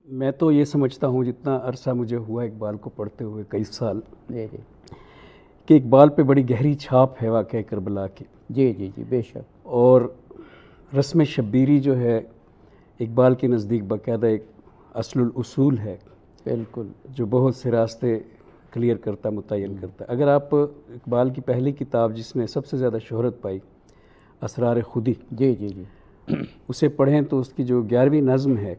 میں تو یہ سمجھتا ہوں، جتنا عرصہ مجھے ہوا اقبال کو پڑھتے ہوئے کئی سال، جی جی کہ اقبال پہ بڑی گہری چھاپ ہے واقعہ کربلا کی. جی جی جی بے شک. اور رسم شبیری جو ہے اقبال کے نزدیک باقاعدہ ایک اصل الاصول ہے، بالکل. جو بہت سے راستے کلیئر کرتا، متعین کرتا. اگر آپ اقبال کی پہلی کتاب جس نے سب سے زیادہ شہرت پائی، اسرار خودی، جی جی جی اسے پڑھیں تو اس کی جو 11ویں نظم ہے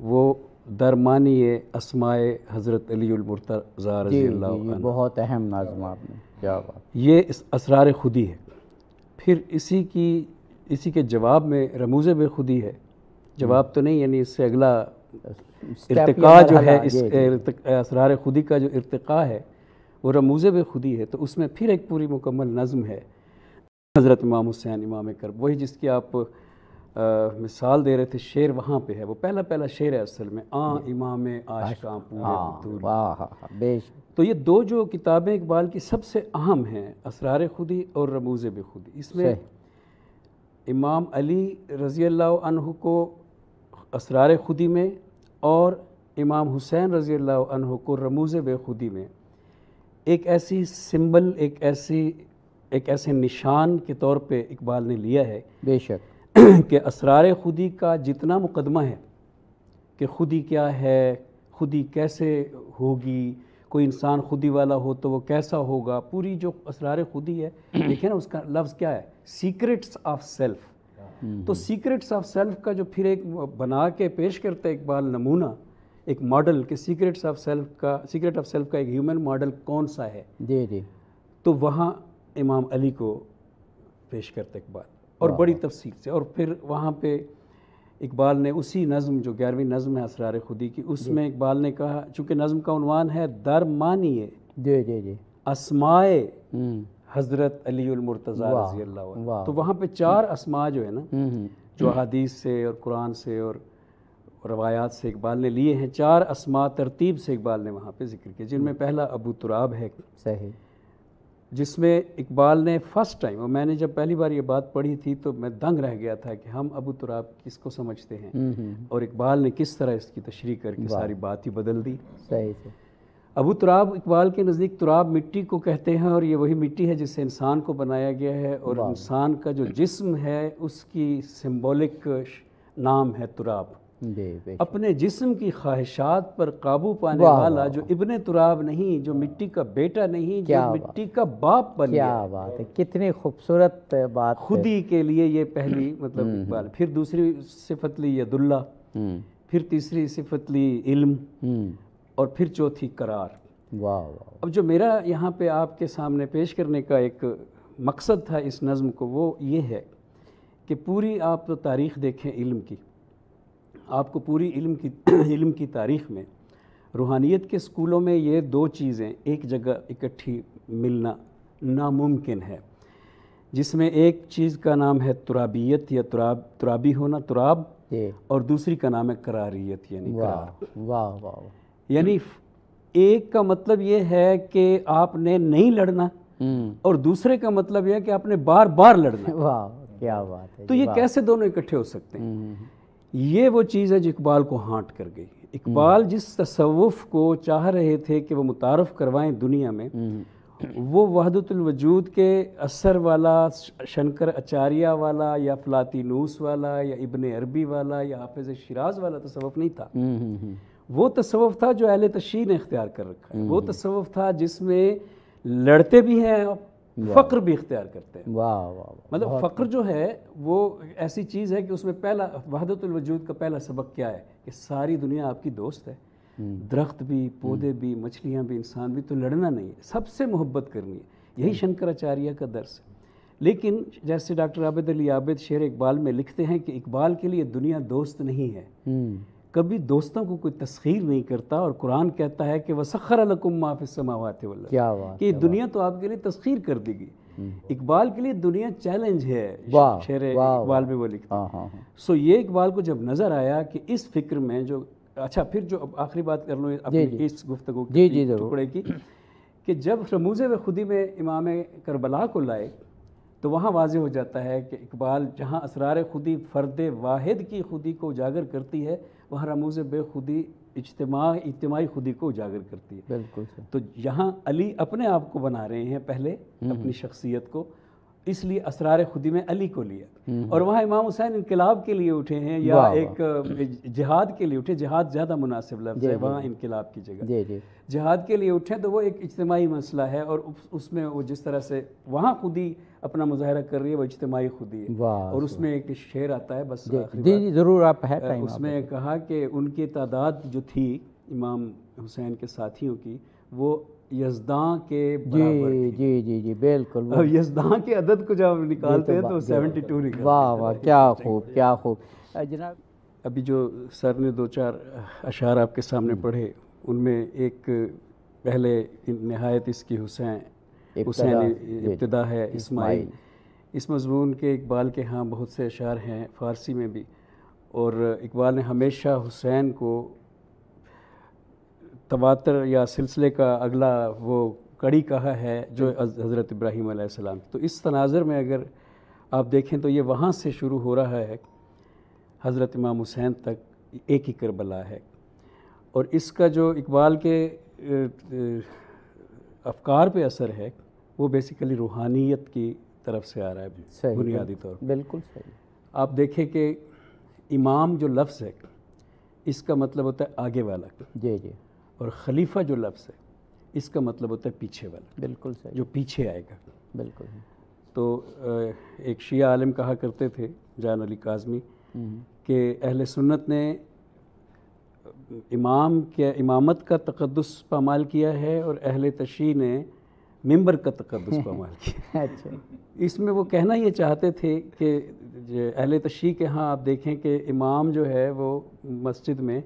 وہ درمانی اسمائے حضرت علی المرتضیٰ جی رضی جی اللہ جی عنہ، بہت اہم نظم آپ نے، کیا بات. یہ اسرار خودی ہے. پھر اسی کے جواب میں رموز بے خودی ہے. جواب تو نہیں، یعنی اس سے اگلا ارتقاء جو ہے، اس اسرار خودی کا جو ارتقاء ہے وہ رموز بے خودی ہے. تو اس میں پھر ایک پوری مکمل نظم ہے حضرت امام حسین امام کرب، وہی جس کی آپ مثال دے رہے تھے. شعر وہاں پہ ہے، وہ پہلا شعر ہے اصل میں، امام عاشقاں پورے بطول. بے شک. تو یہ دو جو کتابیں اقبال کی سب سے اہم ہیں، اسرار خودی اور رموز بے خودی. اس میں امام علی رضی اللہ عنہ کو اسرار خودی میں اور امام حسین رضی اللہ عنہ کو رموز بے خودی میں ایک ایسی سمبل، ایک ایسے نشان کے طور پہ اقبال نے لیا ہے بے شک کہ اسرار خودی کا جتنا مقدمہ ہے کہ خودی کیا ہے، خودی کیسے ہوگی، کوئی انسان خودی والا ہو تو وہ کیسا ہوگا، پوری جو اسرار خودی ہے، دیکھیں نا اس کا لفظ کیا ہے، سیکرٹس آف سیلف. تو سیکرٹس آف سیلف کا جو پھر ایک بنا کے پیش کرتا ہے اقبال نمونہ، ایک ماڈل کہ سیکرٹ آف سیلف کا ایک ہیومن ماڈل کون سا ہے. جی جی. تو وہاں امام علی کو پیش کرتا اقبال، اور بڑی تفصیل سے. اور پھر وہاں پہ اقبال نے اسی نظم جو 11ویں نظم ہے اسرار خودی کی، اس میں اقبال نے کہا، چونکہ نظم کا عنوان ہے درمانی جی جی جی اسمائے حضرت علی المرتضیٰ رضی اللہ عنہ، تو وہاں پہ 4 اسماء جو ہے نا، جو حدیث سے اور قرآن سے اور روایات سے اقبال نے لیے ہیں، 4 اسماء ترتیب سے اقبال نے وہاں پہ ذکر کیا، جن میں پہلا ابو تراب ہے. صحیح. جس میں اقبال نے فرسٹ ٹائم، اور میں نے جب پہلی بار یہ بات پڑھی تھی تو میں دنگ رہ گیا تھا کہ ہم ابو تراب کس کو سمجھتے ہیں، اور اقبال نے کس طرح اس کی تشریح کر کے ساری بات ہی بدل دی. صحیح سے. ابو تراب اقبال کے نزدیک تراب مٹی کو کہتے ہیں، اور یہ وہی مٹی ہے جس سے انسان کو بنایا گیا ہے، اور انسان کا جو جسم ہے اس کی سمبولک نام ہے تراب. اپنے جسم کی خواہشات پر قابو پانے والا جو ابن تراب نہیں، جو مٹی کا بیٹا نہیں، جو مٹی کا باپ بن گیا. کیا بات ہے، کتنی خوبصورت بات. خودی کے لیے یہ پہلی مطلب اقبال. پھر دوسری صفت لی ید اللہ، پھر تیسری صفت لی علم، اور پھر چوتھی قرار. اب جو میرا یہاں پہ آپ کے سامنے پیش کرنے کا ایک مقصد تھا اس نظم کو، وہ یہ ہے کہ پوری آپ تو تاریخ دیکھیں علم کی، آپ کو پوری علم کی تاریخ میں روحانیت کے سکولوں میں یہ 2 چیزیں ایک جگہ اکٹھی ملنا ناممکن ہے، جس میں ایک چیز کا نام ہے ترابیت یا ترابی ہونا، تراب، اور دوسری کا نام ہے قراریت یعنی قرار. یعنی ایک کا مطلب یہ ہے کہ آپ نے نہیں لڑنا، اور دوسرے کا مطلب یہ ہے کہ آپ نے بار بار لڑنا. کیا بات ہے. تو یہ کیسے دونوں اکٹھے ہو سکتے ہیں؟ یہ وہ چیز ہے جو اقبال کو ہانٹ کر گئی. اقبال جس تصوف کو چاہ رہے تھے کہ وہ متعارف کروائیں دنیا میں، وہ وحدت الوجود کے اثر والا، شنکر اچاریہ والا، یا فلاطینوس والا، یا ابن عربی والا، یا حافظ شیراز والا تصوف نہیں تھا. وہ تصوف تھا جو اہل تشیع نے اختیار کر رکھا ہے. وہ تصوف تھا جس میں لڑتے بھی ہیں، فقر بھی اختیار کرتے ہیں. مطلب فقر جو ہے وہ ایسی چیز ہے کہ اس میں پہلا وحدت الوجود کا پہلا سبق کیا ہے کہ ساری دنیا آپ کی دوست ہے، درخت بھی، پودے بھی، مچھلیاں بھی، انسان بھی. تو لڑنا نہیں ہے، سب سے محبت کرنی ہے. یہی شنکراچاریہ کا درس ہے. لیکن جیسے ڈاکٹر عابد علی عابد شعر اقبال میں لکھتے ہیں کہ اقبال کے لیے دنیا دوست نہیں ہے، کبھی دوستوں کو کوئی تسخیر نہیں کرتا. اور قرآن کہتا ہے کہ وَسَخَّرَ لَكُم مَّا فِي السَّمَاوَاتِ وَالْأَرْضِ، کہ دنیا تو آپ کے لیے تسخیر کر دی گئی. اقبال کے لیے دنیا چیلنج ہے. شعر اقبال میں وہ لکھتے ہیں. سو یہ اقبال کو جب نظر آیا کہ اس فکر میں جو، اچھا پھر جو آخری بات کر لوں اپنی اس گفتگو کے ٹکڑے کی، کہ جب رموز خودی میں امام کربلا کو لائے تو وہاں واضح ہو جاتا ہے کہ اقبال جہاں اسرار خودی فرد واحد کی خودی کو اجاگر کرتی ہے، وہاں رموز بے خودی اجتماعی خودی کو اجاگر کرتی ہے. بالکل. تو یہاں علی اپنے آپ کو بنا رہے ہیں پہلے اپنی شخصیت کو، اس لیے اسرار خودی میں علی کو لیا. اور وہاں امام حسین انقلاب کے لیے اٹھے ہیں یا ایک جہاد کے لیے اٹھے. جہاد زیادہ مناسب لفظ ہے وہاں انقلاب کی جگہ. جہاد کے لیے اٹھے تو وہ ایک اجتماعی مسئلہ ہے، اور اس میں وہ جس طرح سے وہاں خودی اپنا مظاہرہ کر رہی ہے وہ اجتماعی خودی ہے. اور اس میں ایک شعر آتا ہے، بس جی ضرور آپ ہے ٹائم. اس میں کہا کہ ان کی تعداد جو تھی امام حسین کے ساتھیوں کی وہ یزداں کے برابر تھی. جی جی جی بالکل. اب یزداں کے عدد کو جب نکالتے ہیں تو 72 نکلتے ہیں. واہ واہ کیا خوب کیا خوب. جناب ابھی جو سر نے 2-4 اشعار آپ کے سامنے پڑھے، ان میں ایک پہلے نہایت اس کی حسین ابتدا ہے اسماعیل. اس مضمون کے اقبال کے ہاں بہت سے اشعار ہیں فارسی میں بھی، اور اقبال نے ہمیشہ حسین کو تواتر یا سلسلے کا اگلا وہ کڑی کہا ہے جو حضرت ابراہیم علیہ السلام. تو اس تناظر میں اگر آپ دیکھیں تو یہ وہاں سے شروع ہو رہا ہے حضرت امام حسین تک ایک ہی کربلا ہے. اور اس کا جو اقبال کے افکار پہ اثر ہے وہ بیسیکلی روحانیت کی طرف سے آ رہا ہے بنیادی طور پر. بالکل صحیح. آپ دیکھیں کہ امام جو لفظ ہے اس کا مطلب ہوتا ہے آگے والا. جی جی. اور خلیفہ جو لفظ ہے اس کا مطلب ہوتا ہے پیچھے والا. بالکل صحیح. جو پیچھے آئے گا. بالکل. تو ایک شیعہ عالم کہا کرتے تھے جان علی کاظمی کہ اہل سنت نے امامت کا تقدس پامال کیا ہے اور اہل تشیع نے ممبر کا تقدس پامال کیا. اچھا. اس میں وہ کہنا یہ چاہتے تھے کہ اہل تشیع کے ہاں آپ دیکھیں کہ امام جو ہے وہ مسجد میں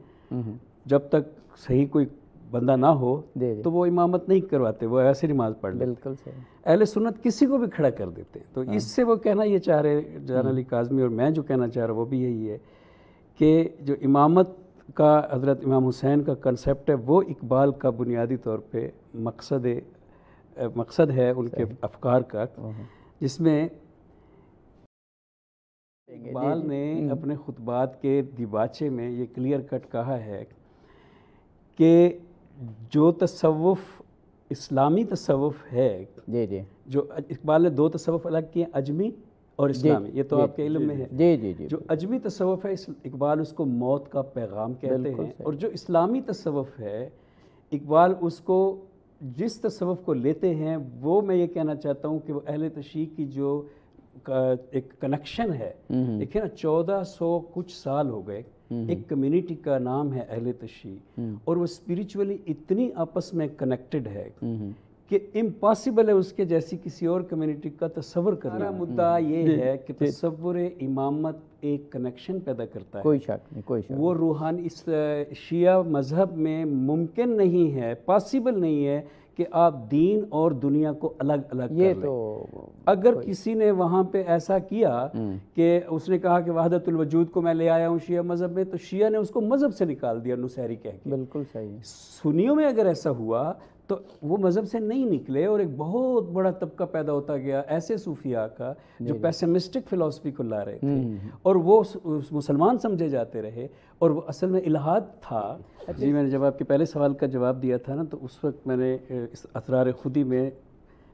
جب تک صحیح کوئی بندہ نہ ہو تو وہ امامت نہیں کرواتے، وہ ایسے نماز پڑھ لیتے. بالکل صحیح. اہل سنت کسی کو بھی کھڑا کر دیتے ہیں. تو اس سے وہ کہنا یہ چاہ رہے جان علی کاظمی، اور میں جو کہنا چاہ رہا ہوں وہ بھی یہی ہے کہ جو امامت کا حضرت امام حسین کا کنسیپٹ ہے وہ اقبال کا بنیادی طور پہ مقصد ہے ان کے افکار کا، جس میں اقبال نے اپنے خطبات کے دیباچے میں یہ کلیئر کٹ کہا ہے کہ جو تصوف اسلامی تصوف ہے، جی جی، جو اقبال نے 2 تصوف الگ کیے، اجمی اور اسلامی، یہ تو آپ کے علم میں ہے. جی جی جی. جو اجمی تصوف ہے اقبال اس کو موت کا پیغام کہتے ہیں، اور جو اسلامی تصوف ہے اقبال اس کو جس تصوف کو لیتے ہیں وہ میں یہ کہنا چاہتا ہوں کہ وہ اہل تشیع کی جو ایک کنیکشن ہے. دیکھیں نا 1400 کچھ سال ہو گئے، ایک کمیونٹی کا نام ہے اہل تشیع، اور وہ اسپریچولی اتنی آپس میں کنیکٹڈ ہے کہ امپاسبل ہے اس کے جیسی کسی اور کمیونٹی کا تصور کرنا. مدعا یہ ہے کہ تصور امامت ایک کنیکشن پیدا کرتا ہے. کوئی شک نہیں، کوئی شک. وہ روحانی اس شیعہ مذہب میں ممکن نہیں ہے، پاسبل نہیں ہے کہ آپ دین اور دنیا کو الگ الگ کر لیں. اگر کسی نے وہاں پہ ایسا کیا کہ اس نے کہا کہ وحدت الوجود کو میں لے آیا ہوں شیعہ مذہب میں، تو شیعہ نے اس کو مذہب سے نکال دیا نصیری کہہ کے. بالکل صحیح. سنیوں میں اگر ایسا ہوا تو وہ مذہب سے نہیں نکلے، اور ایک بہت بڑا طبقہ پیدا ہوتا گیا ایسے صوفیاء کا جو پیسمسٹک فلسفی کو لا رہے تھے، اور وہ مسلمان سمجھے جاتے رہے، اور وہ اصل میں الہاد تھا. جی میں نے جب آپ کے پہلے سوال کا جواب دیا تھا نا، تو اس وقت میں نے اس اسرار خودی میں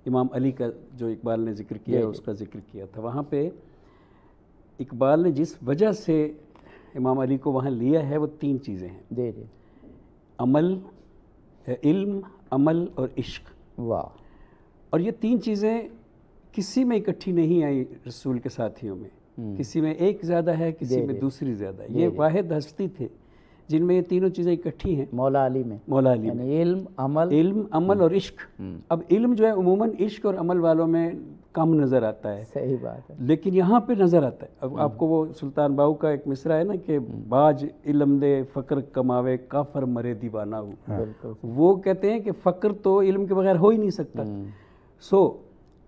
امام علی کا جو اقبال نے ذکر کیا ہے اس کا ذکر کیا تھا. وہاں پہ اقبال نے جس وجہ سے امام علی کو وہاں لیا ہے وہ 3 چیزیں ہیں. جی جی. عمل، علم، عمل اور عشق. واہ. اور یہ 3 چیزیں کسی میں اکٹھی نہیں آئی رسول کے ساتھیوں میں، کسی میں ایک زیادہ ہے، کسی میں دوسری زیادہ ہے. یہ واحد ہستی تھے جن میں یہ تینوں چیزیں اکٹھی ہیں. مولا علی میں، مولا علی میں یعنی علم، عمل اور عشق. اب علم جو ہے عموماً عشق اور عمل والوں میں کم نظر آتا ہے. صحیح بات ہے. لیکن یہاں پہ نظر آتا ہے. اب آپ کو وہ سلطان باہو کا ایک مصرع ہے نا کہ باج علم دے فقر کماوے کافر مرے دیوانہ ہو. وہ کہتے ہیں کہ فقر تو علم کے بغیر ہو ہی نہیں سکتا.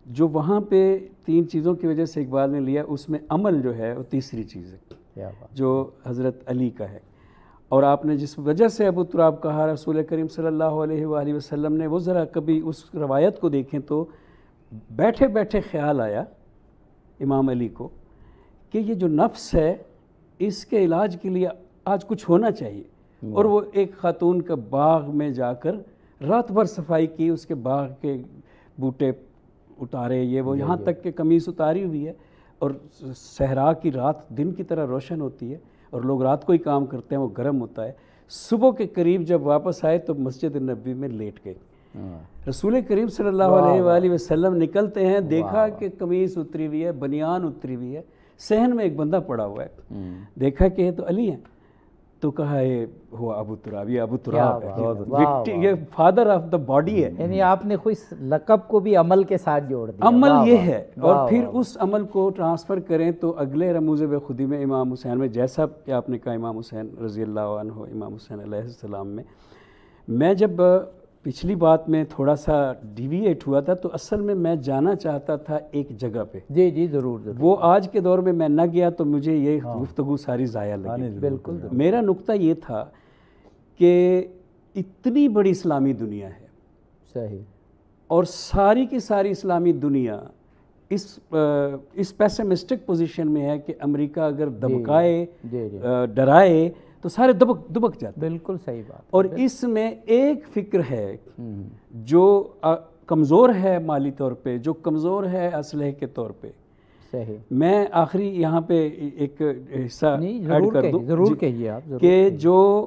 جو وہاں پہ 3 چیزوں کی وجہ سے اقبال نے لیا، اس میں عمل جو ہے وہ تیسری چیز ہے جو حضرت علی کا ہے. اور آپ نے جس وجہ سے ابو تراب کہا، رسول کریم صلی اللہ علیہ وآلہ وسلم نے، وہ ذرا کبھی اس روایت کو دیکھیں تو بیٹھے بیٹھے خیال آیا امام علی کو کہ یہ جو نفس ہے اس کے علاج کے لیے آج کچھ ہونا چاہیے. اور وہ ایک خاتون کا باغ میں جا کر رات بھر صفائی کی, اس کے باغ کے بوٹے اتارے, یہ وہ, یہاں تک کہ قمیص اتاری ہوئی ہے, اور صحرا کی رات دن کی طرح روشن ہوتی ہے, اور لوگ رات کو ہی کام کرتے ہیں, وہ گرم ہوتا ہے. صبح کے قریب جب واپس آئے تو مسجد نبوی میں لیٹ گئے. رسول کریم صلی اللہ علیہ وآلہ وسلم نکلتے ہیں, دیکھا کہ قمیص اتری ہوئی ہے, بنیان اتری ہوئی ہے, صحن میں ایک بندہ پڑا ہوا ہے. دیکھا کہ یہ تو علی ہیں, تو کہا یہ ہوا ابو تراب, یہ ابو تراب ہے, یہ فادر آف دا باڈی ہے. یعنی آپ نے کوئی لقب کو بھی عمل کے ساتھ جوڑ دیا. عمل یہ ہے, اور پھر اس عمل کو ٹرانسفر کریں تو اگلے رموز بخودی میں امام حسین میں, جیسا کہ آپ نے کہا امام حسین رضی اللہ عنہ, امام حسین علیہ السلام میں جب پچھلی بات میں تھوڑا سا ڈیویٹ ہوا تھا, تو اصل میں جانا چاہتا تھا ایک جگہ پہ. جی ضرور. وہ آج کے دور میں نہ گیا تو مجھے یہ گفتگو ساری ضائع لگی. بالکل. میرا نقطہ یہ تھا کہ اتنی بڑی اسلامی دنیا ہے, صحیح, اور ساری کی ساری اسلامی دنیا اس پیسمسٹک پوزیشن میں ہے کہ امریکہ اگر دبکائے, ڈرائے تو سارے دبک جاتے. بالکل صحیح بات. اور اس میں ایک فکر ہے جو کمزور ہے مالی طور پہ, جو کمزور ہے اسلحے کے طور پہ. صحیح. میں آخری یہاں پہ ایک حصہ ایڈ کر دوں. ضرور کہیے آپ. کہ جو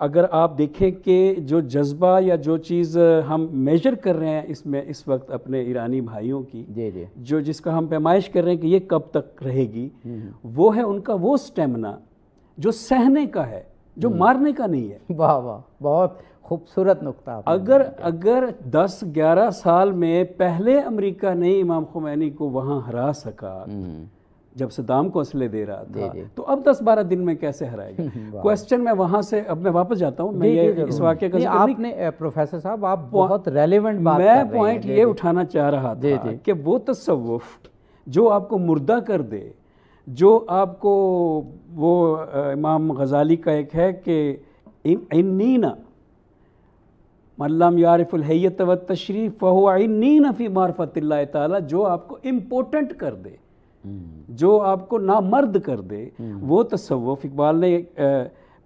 اگر آپ دیکھیں کہ جو جذبہ یا جو چیز ہم میجر کر رہے ہیں اس میں اس وقت اپنے ایرانی بھائیوں کی, جو جس کا ہم پیمائش کر رہے ہیں کہ یہ کب تک رہے گی, وہ ہے ان کا وہ سٹیمنا جو سہنے کا ہے, جو مارنے کا نہیں ہے. واہ واہ, بہت خوبصورت نقطہ. اگر 10-11 سال میں پہلے امریکہ نے امام خمینی کو وہاں ہرا سکا جب صدام کو اسلحے دے رہا تھا, تو اب 10-12 دن میں کیسے ہرائے گا؟ کوسچن میں وہاں سے اب میں واپس جاتا ہوں. میں یہ اس واقعے کا آپ نے پروفیسر صاحب آپ بہت ریلیونٹ بات میں پوائنٹ یہ اٹھانا چاہ رہا تھا کہ وہ تصوف جو آپ کو مردہ کر دے, جو آپ کو وہ امام غزالی کا ایک ہے کہ عنین من لم یعرف الحیۃ والتشریف فہو عنین فی معرفت اللہ تعالی, جو آپ کو امپورٹنٹ کر دے, جو آپ کو نامرد کر دے, وہ تصوف. اقبال نے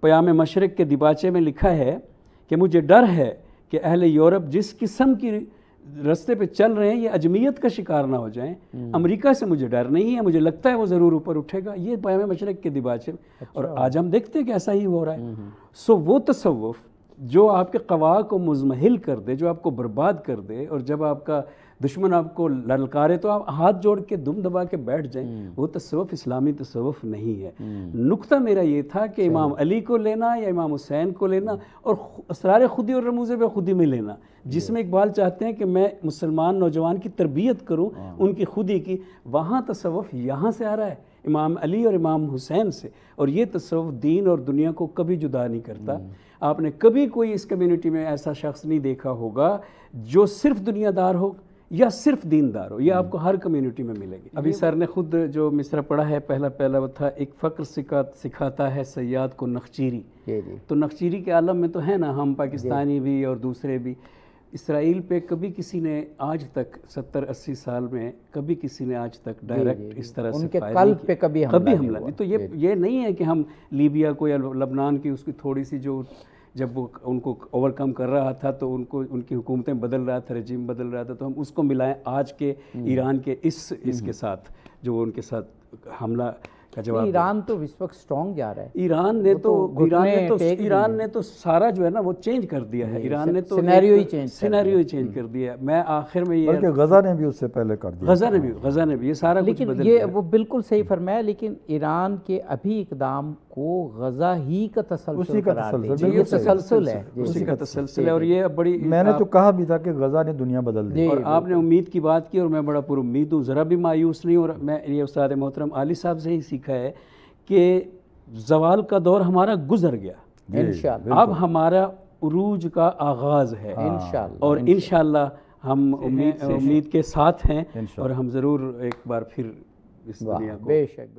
پیام مشرق کے دیباچے میں لکھا ہے کہ مجھے ڈر ہے کہ اہل یورپ جس قسم کی رستے پہ چل رہے ہیں یہ عجمیت کا شکار نہ ہو جائیں. امریکہ سے مجھے ڈر نہیں ہے, مجھے لگتا ہے وہ ضرور اوپر اٹھے گا. یہ پیام مشرق کے دیباچے میں, اور آج ہم دیکھتے ہیں کہ ایسا ہی ہو رہا ہے. سو وہ تصوف جو آپ کے قوا کو مزمحل کر دے, جو آپ کو برباد کر دے, اور جب آپ کا دشمن آپ کو للکارے تو آپ ہاتھ جوڑ کے دم دبا کے بیٹھ جائیں, وہ تصوف اسلامی تصوف نہیں ہے. نقطہ میرا یہ تھا کہ امام علی کو لینا یا امام حسین کو لینا, اور اسرار خودی اور رموز بخودی میں لینا, جس میں اقبال چاہتے ہیں کہ میں مسلمان نوجوان کی تربیت کروں ان کی خودی کی. وہاں تصوف یہاں سے آ رہا ہے, امام علی اور امام حسین سے, اور یہ تصوف دین اور دنیا کو کبھی جدا نہیں کرتا. آپ نے کبھی کوئی اس کمیونٹی میں ایسا شخص نہیں دیکھا ہوگا جو صرف دنیا دار ہو یا صرف دیندار ہو. یہ آپ کو ہر کمیونٹی میں ملے گی. ابھی سر نے خود جو مصرع پڑھا ہے پہلا وہ تھا, ایک فقر سکھاتا ہے سیاد کو نخچیری. تو نخچیری کے عالم میں تو ہے نا, ہم پاکستانی بھی اور دوسرے بھی. اسرائیل پہ کبھی کسی نے آج تک 70-80 سال میں کبھی کسی نے آج تک ڈائریکٹ اس طرح سے قلب پہ کبھی حملہ نہیں. تو یہ نہیں ہے کہ ہم لیبیا کو یا لبنان کی اس کی تھوڑی سی جو جب وہ ان کو اوورکم کر رہا تھا تو ان کی حکومتیں بدل رہا تھا, رجیم بدل رہا تھا, تو ہم اس کو ملائیں آج کے ایران کے اس کے ساتھ جو ان کے ساتھ حملہ کا جواب. ایران تو اس وقت سٹرونگ جا رہا ہے. ایران نے تو سارا جو ہے نا وہ چینج کر دیا ہے. ایران نے تو سینیریو ہی چینج کر دیا ہے. میں آخر میں یہ بلکہ غزہ نے بھی اس سے پہلے کر دیا, غزہ نے بھی یہ سارا کچھ بدل دیا. وہ بالکل صحیح فرمایا, لیکن ایران کے ابھی اقدام کو غزہ ہی کا تسلسل قرار دیا. یہ تسلسل ہے, اسی کا تسلسل ہے. اور یہ بڑی, میں نے تو کہا بھی تھا کہ غزہ نے دنیا بدل دی. اور آپ نے امید کی بات کی, اور میں بڑا پر امید ہوں, ذرا بھی مایوس نہیں. اور میں یہ استاد محترم علی صاحب سے ہی سیکھا ہے کہ زوال کا دور ہمارا گزر گیا, انشاءاللہ اب ہمارا عروج کا آغاز ہے انشاءاللہ. اور انشاءاللہ ہم امید کے ساتھ ہیں, اور ہم ضرور ایک بار پھر اس دنیا کو بے شک